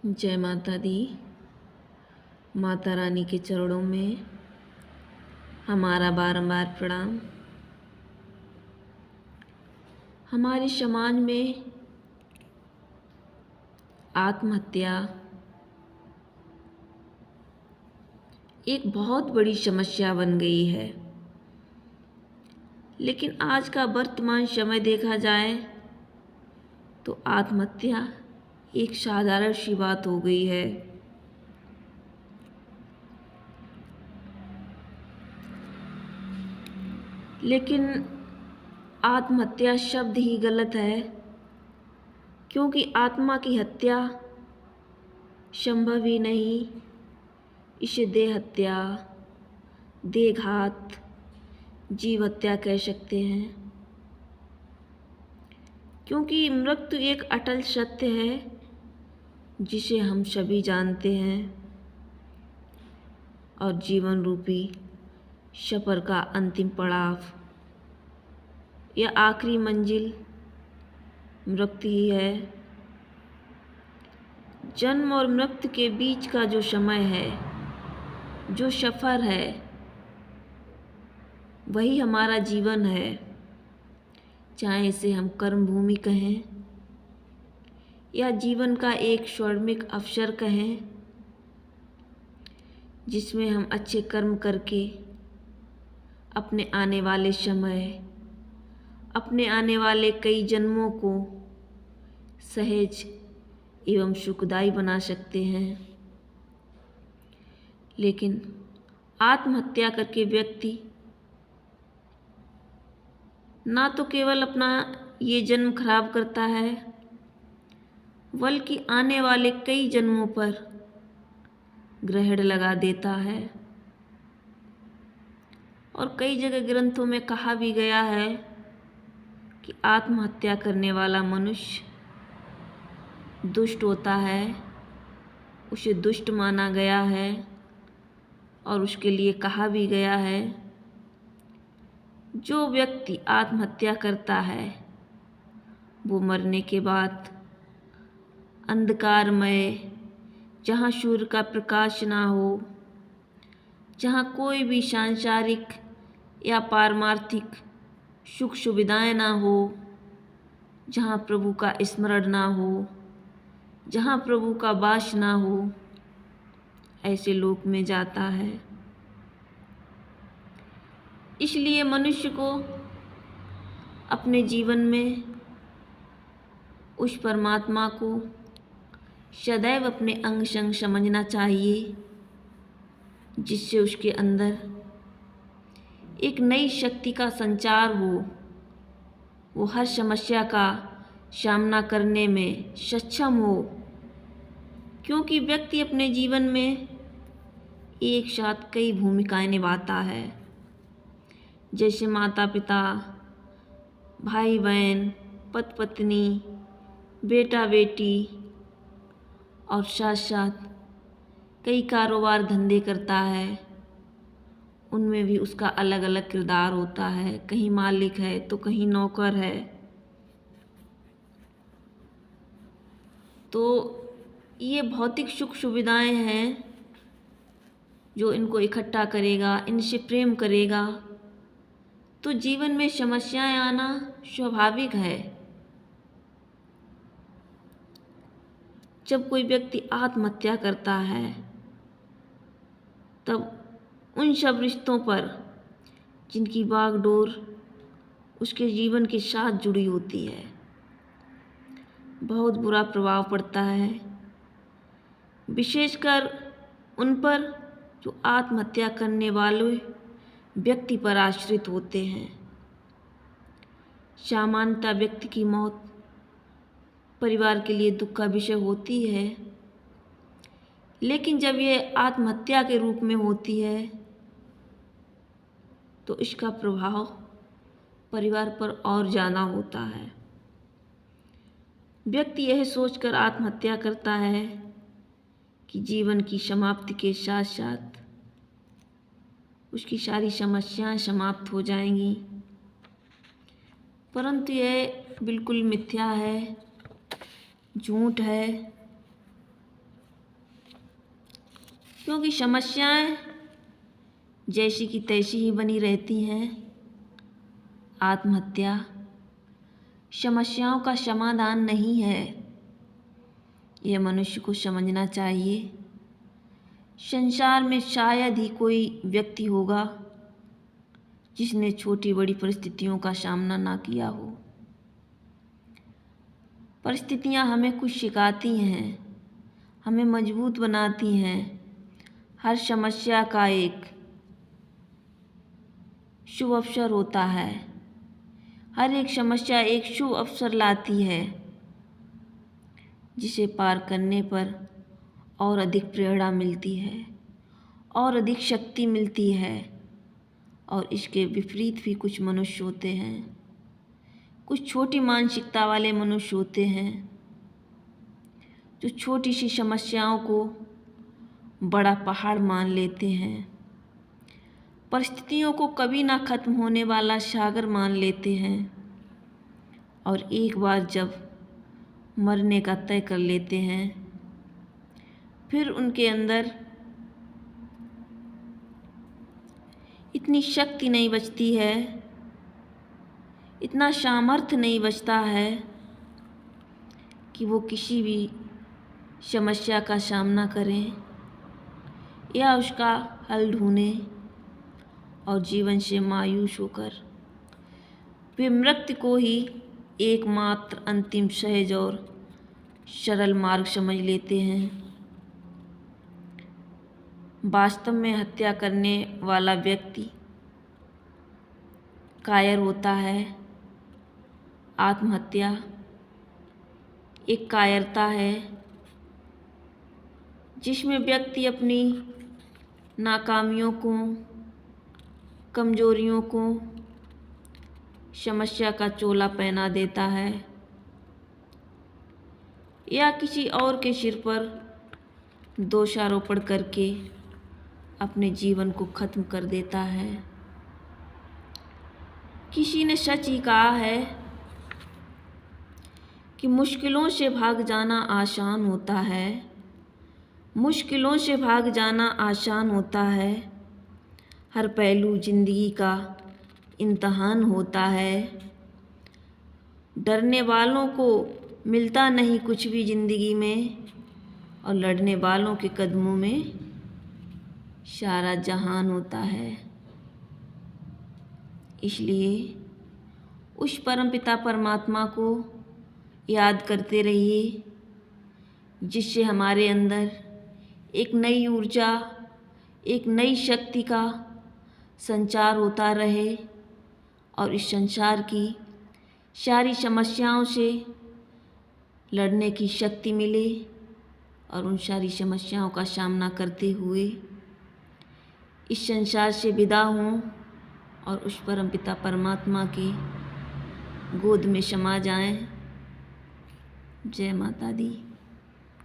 जय माता दी। माता रानी के चरणों में हमारा बारंबार प्रणाम। हमारे समाज में आत्महत्या एक बहुत बड़ी समस्या बन गई है, लेकिन आज का वर्तमान समय देखा जाए तो आत्महत्या एक साधारण सी बात हो गई है। लेकिन आत्महत्या शब्द ही गलत है, क्योंकि आत्मा की हत्या संभव ही नहीं। इसे देह हत्या, देहघात, जीव हत्या कह सकते हैं, क्योंकि मृत्यु एक अटल सत्य है जिसे हम सभी जानते हैं और जीवन रूपी सफर का अंतिम पड़ाव या आखिरी मंजिल मृत्यु ही है। जन्म और मृत्यु के बीच का जो समय है, जो सफ़र है, वही हमारा जीवन है। चाहे इसे हम कर्म भूमि कहें या जीवन का एक स्वर्णिम अवसर कहें, जिसमें हम अच्छे कर्म करके अपने आने वाले समय, अपने आने वाले कई जन्मों को सहज एवं सुखदायी बना सकते हैं। लेकिन आत्महत्या करके व्यक्ति ना तो केवल अपना ये जन्म खराब करता है, बल्कि आने वाले कई जन्मों पर ग्रहण लगा देता है। और कई जगह ग्रंथों में कहा भी गया है कि आत्महत्या करने वाला मनुष्य दुष्ट होता है, उसे दुष्ट माना गया है और उसके लिए कहा भी गया है जो व्यक्ति आत्महत्या करता है वो मरने के बाद अंधकारमय, जहाँ सूर्य का प्रकाश ना हो, जहाँ कोई भी सांसारिक या पारमार्थिक सुख सुविधाएं ना हो, जहाँ प्रभु का स्मरण ना हो, जहाँ प्रभु का वास ना हो, ऐसे लोक में जाता है। इसलिए मनुष्य को अपने जीवन में उस परमात्मा को सदैव अपने अंग संग समझना चाहिए, जिससे उसके अंदर एक नई शक्ति का संचार हो, वो हर समस्या का सामना करने में सक्षम हो। क्योंकि व्यक्ति अपने जीवन में एक साथ कई भूमिकाएं निभाता है, जैसे माता पिता, भाई बहन, पति पत्नी, बेटा बेटी, और साथ साथ कई कारोबार धंधे करता है। उनमें भी उसका अलग अलग किरदार होता है, कहीं मालिक है तो कहीं नौकर है। तो ये भौतिक सुख सुविधाएं हैं जो इनको इकट्ठा करेगा, इनसे प्रेम करेगा, तो जीवन में समस्याएं आना स्वाभाविक है। जब कोई व्यक्ति आत्महत्या करता है तब उन सब रिश्तों पर जिनकी बागडोर उसके जीवन के साथ जुड़ी होती है, बहुत बुरा प्रभाव पड़ता है। विशेषकर उन पर जो आत्महत्या करने वाले व्यक्ति पर आश्रित होते हैं। सामान्यतः व्यक्ति की मौत परिवार के लिए दुख का विषय होती है, लेकिन जब यह आत्महत्या के रूप में होती है तो इसका प्रभाव परिवार पर और ज़्यादा होता है। व्यक्ति यह सोचकर आत्महत्या करता है कि जीवन की समाप्ति के साथ साथ उसकी सारी समस्याएं समाप्त हो जाएंगी, परंतु यह बिल्कुल मिथ्या है, झूठ है। क्योंकि समस्याएं जैसी की तैसी ही बनी रहती हैं। आत्महत्या समस्याओं का समाधान नहीं है, यह मनुष्य को समझना चाहिए। संसार में शायद ही कोई व्यक्ति होगा जिसने छोटी बड़ी परिस्थितियों का सामना ना किया हो। परिस्थितियां हमें कुछ सिखाती हैं, हमें मजबूत बनाती हैं। हर समस्या का एक शुभ अवसर होता है, हर एक समस्या एक शुभ अवसर लाती है, जिसे पार करने पर और अधिक प्रेरणा मिलती है और अधिक शक्ति मिलती है। और इसके विपरीत भी कुछ मनुष्य होते हैं, कुछ छोटी मानसिकता वाले मनुष्य होते हैं जो छोटी सी समस्याओं को बड़ा पहाड़ मान लेते हैं, परिस्थितियों को कभी ना खत्म होने वाला सागर मान लेते हैं। और एक बार जब मरने का तय कर लेते हैं, फिर उनके अंदर इतनी शक्ति नहीं बचती है, इतना सामर्थ्य नहीं बचता है कि वो किसी भी समस्या का सामना करें या उसका हल ढूंढें और जीवन से मायूस होकर वे मृत्यु को ही एकमात्र अंतिम सहज और सरल मार्ग समझ लेते हैं। वास्तव में हत्या करने वाला व्यक्ति कायर होता है। आत्महत्या एक कायरता है जिसमें व्यक्ति अपनी नाकामियों को, कमजोरियों को समस्या का चोला पहना देता है या किसी और के सिर पर दोषारोपण करके अपने जीवन को खत्म कर देता है। किसी ने सच ही कहा है कि मुश्किलों से भाग जाना आसान होता है, मुश्किलों से भाग जाना आसान होता है। हर पहलू जिंदगी का इम्तहान होता है। डरने वालों को मिलता नहीं कुछ भी जिंदगी में, और लड़ने वालों के कदमों में सारा जहान होता है। इसलिए उस परमपिता परमात्मा को याद करते रहिए, जिससे हमारे अंदर एक नई ऊर्जा, एक नई शक्ति का संचार होता रहे और इस संसार की सारी समस्याओं से लड़ने की शक्ति मिले और उन सारी समस्याओं का सामना करते हुए इस संसार से विदा हों और उस परमपिता परमात्मा की गोद में समा जाएं। जय माता दी।